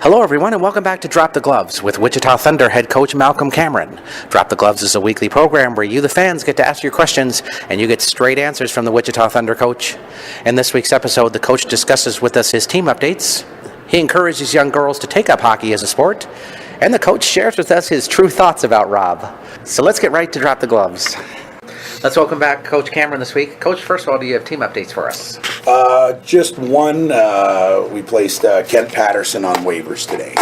Hello, everyone, and welcome back to Drop the Gloves with Wichita Thunder head coach Malcolm Cameron. Drop the Gloves is a weekly program where you, the fans, get to ask your questions and you get straight answers from the Wichita Thunder coach. In this week's episode, the coach discusses with us his team updates. He encourages young girls to take up hockey as a sport, and the coach shares with us his true thoughts about Rob. So let's get right to Drop the Gloves. Let's welcome back Coach Cameron this week. Coach, first of all, do you have team updates for us? Just one. We placed Kent Patterson on waivers today,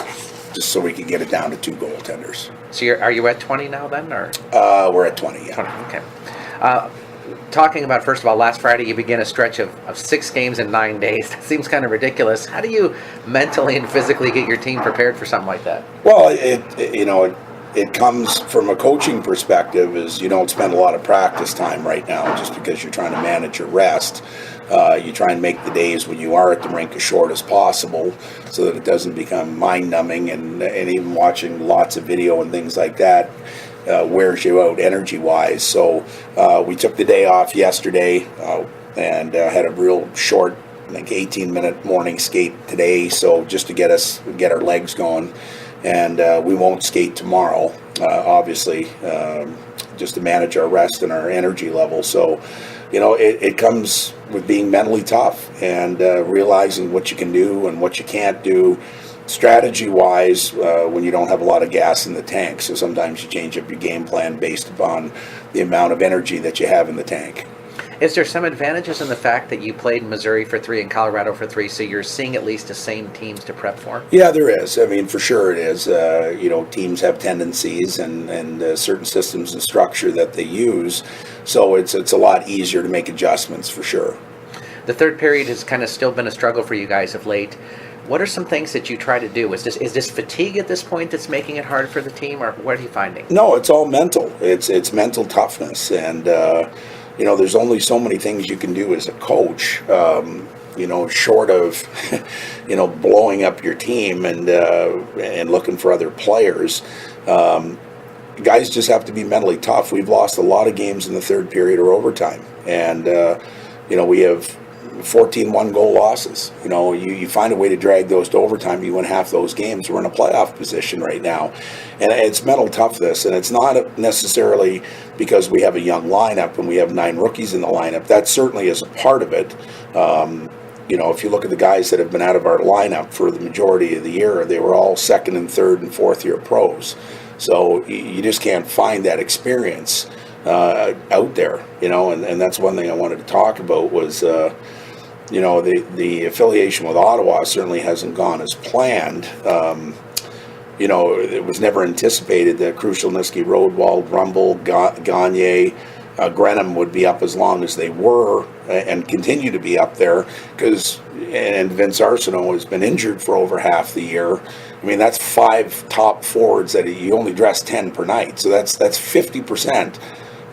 just so we could get it down to 2 goaltenders. So are you at 20 now then? Or We're at 20, yeah. 20, okay. Talking about, first of all, last Friday you began a stretch of 6 games in 9 days. That seems kind of ridiculous. How do you mentally and physically get your team prepared for something like that? Well, it comes from a coaching perspective, is you don't spend a lot of practice time right now just because you're trying to manage your rest. You try and make the days when you are at the rink as short as possible so that it doesn't become mind-numbing, and even watching lots of video and things like that wears you out energy-wise. So we took the day off yesterday and had a real short, like 18-minute morning skate today, so just to get our legs going. And we won't skate tomorrow, obviously, just to manage our rest and our energy level. So, it comes with being mentally tough and realizing what you can do and what you can't do strategy-wise when you don't have a lot of gas in the tank. So sometimes you change up your game plan based upon the amount of energy that you have in the tank. Is there some advantages in the fact that you played in Missouri for 3 and Colorado for 3, so you're seeing at least the same teams to prep for? Yeah, there is. I mean, for sure it is. Teams have tendencies and certain systems and structure that they use, so it's a lot easier to make adjustments for sure. The third period has kind of still been a struggle for you guys of late. What are some things that you try to do? Is this fatigue at this point that's making it hard for the team, or what are you finding? No, it's all mental. It's mental toughness, and there's only so many things you can do as a coach, short of, blowing up your team and looking for other players. Guys just have to be mentally tough. We've lost a lot of games in the third period or overtime, and we have 14 one-goal losses. You find a way to drag those to overtime, you win half those games. We're in a playoff position right now. And it's mental toughness, and it's not necessarily because we have a young lineup and we have 9 rookies in the lineup. That certainly is a part of it. If you look at the guys that have been out of our lineup for the majority of the year, they were all second and third and fourth year pros. So you just can't find that experience out there, and that's one thing I wanted to talk about was the affiliation with Ottawa certainly hasn't gone as planned. It was never anticipated that Krushelnyski, Rodwald, Rumble, Gagne, Greenham would be up as long as they were and continue to be up there, and Vince Arsenault has been injured for over half the year. I mean, that's 5 top forwards that you only dress 10 per night, so that's 50%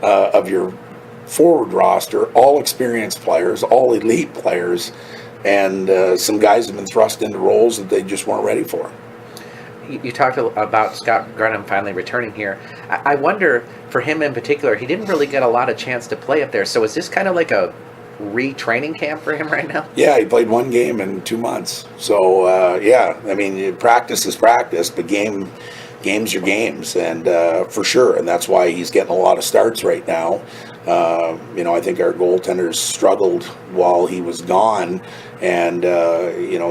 of your forward roster, all experienced players, all elite players, and some guys have been thrust into roles that they just weren't ready for. You talked about Scott Greenham finally returning here. I wonder, for him in particular, he didn't really get a lot of chance to play up there, so is this kind of like a retraining camp for him right now? Yeah, he played 1 game in 2 months. So, practice is practice, but games are games, and for sure, and that's why he's getting a lot of starts right now. I think our goaltenders struggled while he was gone, and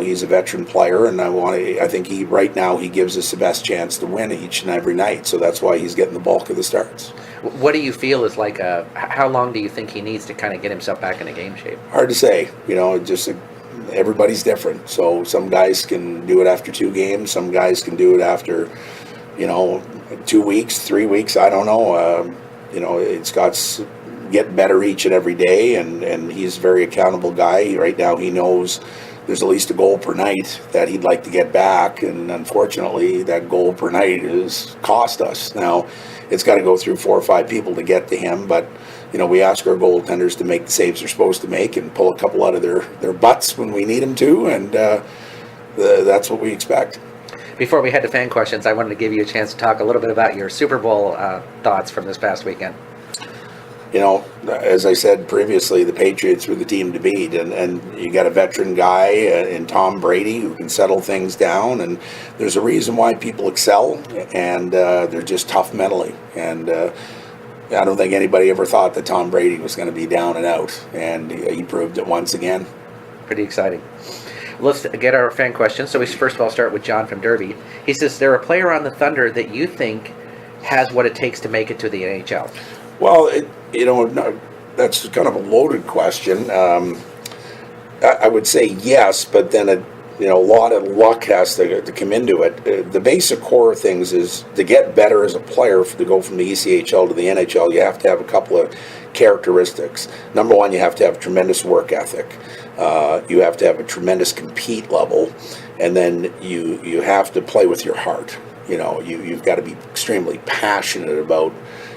he's a veteran player, and I think right now he gives us the best chance to win each and every night. So that's why he's getting the bulk of the starts. What do you feel is how long do you think he needs to kind of get himself back into game shape? Hard to say. Everybody's different. So some guys can do it after 2 games. Some guys can do it after 2 weeks, 3 weeks. I don't know. Scott's getting better each and every day, and he's a very accountable guy. Right now he knows there's at least a goal per night that he'd like to get back, and unfortunately that goal per night has cost us. Now, it's got to go through 4 or 5 people to get to him, but we ask our goaltenders to make the saves they're supposed to make and pull a couple out of their butts when we need them to, and that's what we expect. Before we head to fan questions, I wanted to give you a chance to talk a little bit about your Super Bowl thoughts from this past weekend. as I said previously, the Patriots were the team to beat, and you got a veteran guy in Tom Brady who can settle things down, and there's a reason why people excel, and they're just tough mentally, and I don't think anybody ever thought that Tom Brady was going to be down and out, and he proved it once again. Pretty exciting. Let's get our fan questions. So we first of all start with John from Derby. He says, there a player on the Thunder that you think has what it takes to make it to the NHL? Well, that's kind of a loaded question. I would say yes, but then a lot of luck has to come into it. The basic core of things is to get better as a player, to go from the ECHL to the NHL, you have to have a couple of characteristics. Number one, you have to have tremendous work ethic. You have to have a tremendous compete level, and then you have to play with your heart. You've got to be extremely passionate about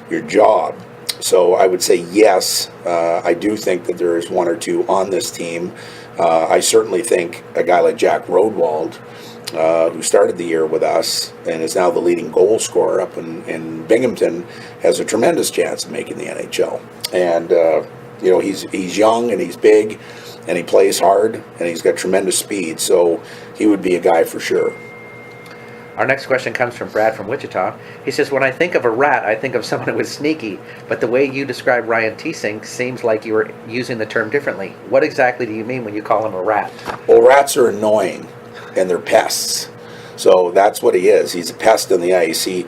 your job. So I would say yes, I do think that there is one or two on this team. I certainly think a guy like Jack Rodwald, who started the year with us and is now the leading goal scorer up in Binghamton, has a tremendous chance of making the NHL. And he's young and he's big and he plays hard and he's got tremendous speed. So he would be a guy for sure. Our next question comes from Brad from Wichita. He says, when I think of a rat, I think of someone who is sneaky, but the way you describe Ryan Teesink seems like you were using the term differently. What exactly do you mean when you call him a rat? Well, rats are annoying, and they're pests. So that's what he is. He's a pest on the ice. He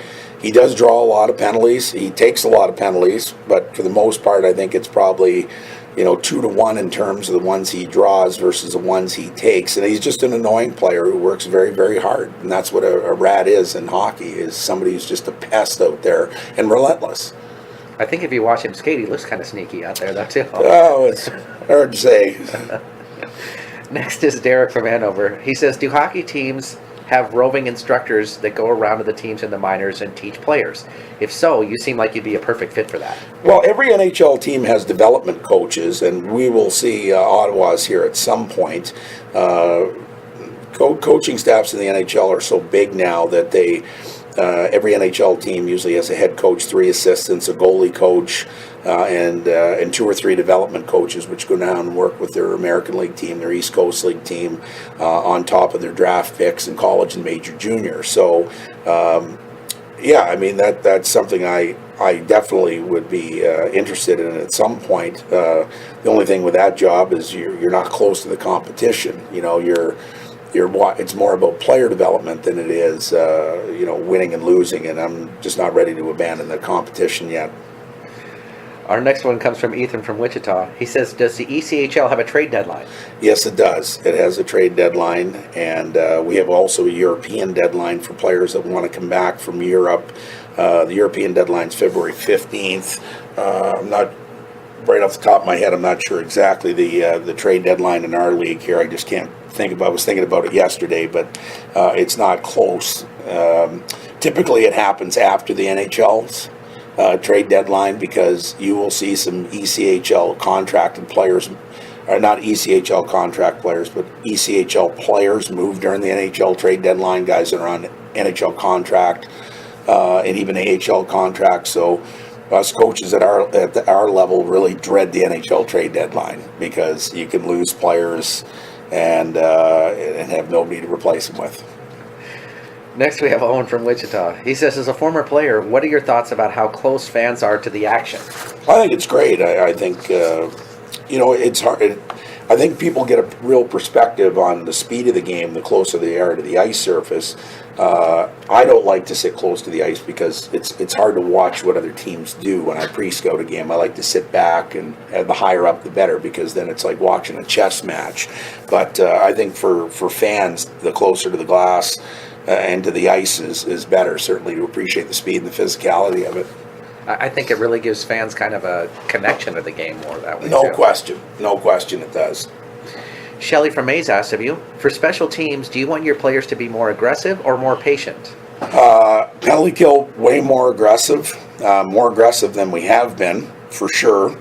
does draw a lot of penalties. He takes a lot of penalties, but for the most part, I think it's probably 2-to-1 in terms of the ones he draws versus the ones he takes. And he's just an annoying player who works very, very hard. And that's what a rat is in hockey, is somebody who's just a pest out there and relentless. I think if you watch him skate, he looks kind of sneaky out there, that's it. Oh, it's hard to say. Next is Derek from Hanover. He says, do hockey teams have roving instructors that go around to the teams in the minors and teach players? If so, you seem like you'd be a perfect fit for that. Well, every NHL team has development coaches, and we will see Ottawa's here at some point. Coaching staffs in the NHL are so big now that every NHL team usually has a head coach, 3 assistants, a goalie coach, and 2 or 3 development coaches, which go down and work with their American League team, their East Coast League team, on top of their draft picks in college and major junior. So, that's something I definitely would be interested in at some point. The only thing with that job is you're not close to the competition. It's more about player development than it is, winning and losing, and I'm just not ready to abandon the competition yet. Our next one comes from Ethan from Wichita. He says, does the ECHL have a trade deadline? Yes, it does. It has a trade deadline, and we have also a European deadline for players that want to come back from Europe. The European deadline is February 15th. I'm not right off the top of my head, I'm not sure exactly the trade deadline in our league here. I just can't think about. I was thinking about it yesterday, but it's not close. Typically, it happens after the NHL's trade deadline, because you will see some ECHL contracted players, or not ECHL contract players, but ECHL players move during the NHL trade deadline. Guys that are on NHL contract and even AHL contracts. So us coaches at our level really dread the NHL trade deadline, because you can lose players and have nobody to replace them with. Next, we have Owen from Wichita. He says, as a former player, what are your thoughts about how close fans are to the action? I think it's great. I think, it's hard. I think people get a real perspective on the speed of the game the closer they are to the ice surface. I don't like to sit close to the ice because it's hard to watch what other teams do when I pre-scout a game. I like to sit back, and the higher up the better, because then it's like watching a chess match. But I think for fans, the closer to the glass and to the ice is better, certainly, to appreciate the speed and the physicality of it. I think it really gives fans kind of a connection to the game more that way. No question it does. Shelley from Mays asks of you, for special teams, do you want your players to be more aggressive or more patient? Penalty kill, way more aggressive than we have been, for sure.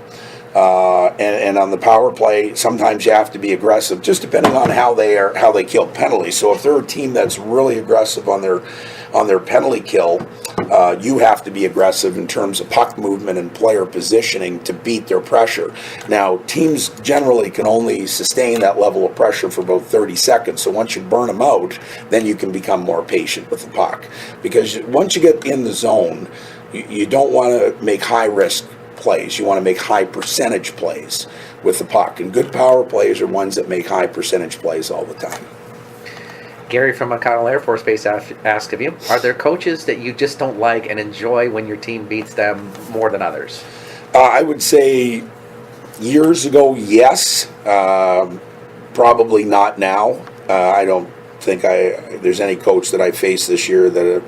And on the power play, sometimes you have to be aggressive, just depending on how they kill penalties. So if they're a team that's really aggressive on their penalty kill, you have to be aggressive in terms of puck movement and player positioning to beat their pressure. Now, teams generally can only sustain that level of pressure for about 30 seconds. So once you burn them out, then you can become more patient with the puck. Because once you get in the zone, you don't want to make high-risk plays. You want to make high percentage plays with the puck. And good power plays are ones that make high percentage plays all the time. Gary from McConnell Air Force Base asked of you, are there coaches that you just don't like and enjoy when your team beats them more than others? I would say years ago, yes. Probably not now. I don't think there's any coach that I faced this year that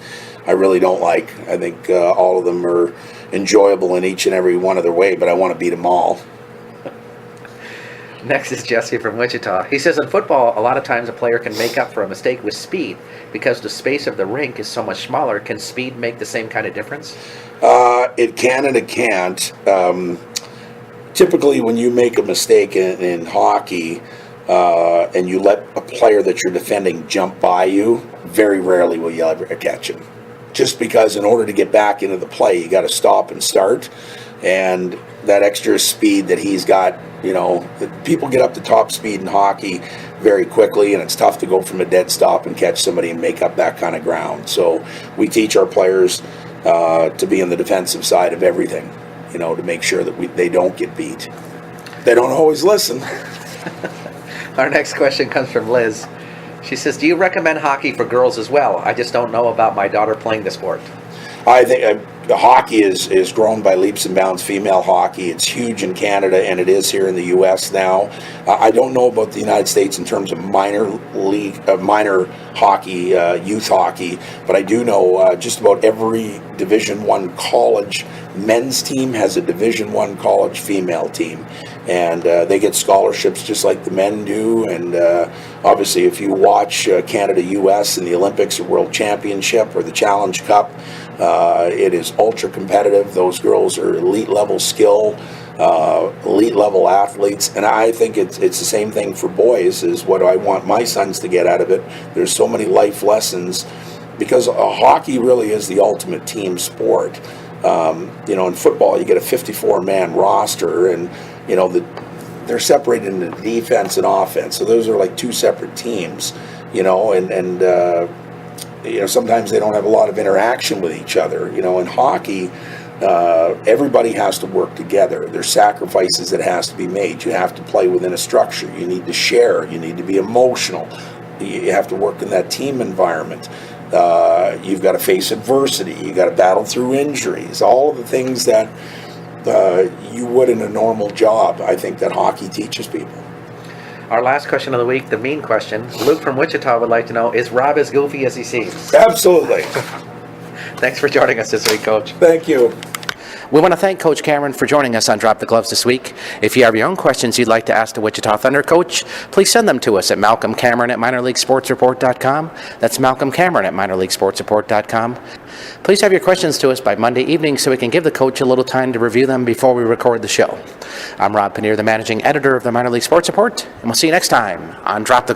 I really don't like. I think all of them are enjoyable in each and every one of their way, but I want to beat them all. Next is Jesse from Wichita. He says in football, a lot of times a player can make up for a mistake with speed because the space of the rink is so much smaller. Can speed make the same kind of difference? It can and it can't. Typically, when you make a mistake in hockey and you let a player that you're defending jump by you, very rarely will you ever catch him. Just because in order to get back into the play, you got to stop and start. And that extra speed that he's got, people get up to top speed in hockey very quickly, and it's tough to go from a dead stop and catch somebody and make up that kind of ground. So we teach our players to be on the defensive side of everything, to make sure that they don't get beat. They don't always listen. Our next question comes from Liz. She says, do you recommend hockey for girls as well? I just don't know about my daughter playing the sport. I think hockey is grown by leaps and bounds, female hockey. It's huge in Canada, and it is here in the U.S. now. I don't know about the United States in terms of minor hockey, youth hockey, but I do know just about every Division I college men's team has a Division I college female team. And they get scholarships just like the men do. And obviously, if you watch Canada-U.S. in the Olympics or World Championship or the Challenge Cup, it is ultra competitive. Those girls are elite level skill, elite level athletes. And I think it's the same thing for boys, is what I want my sons to get out of it. There's so many life lessons, because hockey really is the ultimate team sport. In football, you get a 54-man roster, and they're separated into defense and offense. So those are like two separate teams, and sometimes they don't have a lot of interaction with each other. In hockey, everybody has to work together. There's sacrifices that has to be made. You have to play within a structure. You need to share. You need to be emotional. You have to work in that team environment. You've got to face adversity. You've got to battle through injuries. All of the things that you would in a normal job, I think that hockey teaches people. Our last question of the week, the mean question. Luke from Wichita would like to know, is Rob as goofy as he seems? Absolutely. Thanks for joining us this week, Coach. Thank you. We want to thank Coach Cameron for joining us on Drop the Gloves this week. If you have your own questions you'd like to ask the Wichita Thunder coach, please send them to us at malcolmcameron@minorleaguesportsreport.com. That's malcolmcameron@minorleaguesportsreport.com. Please have your questions to us by Monday evening so we can give the coach a little time to review them before we record the show. I'm Rob Paneer, the managing editor of the Minor League Sports Report, and we'll see you next time on Drop the Gloves.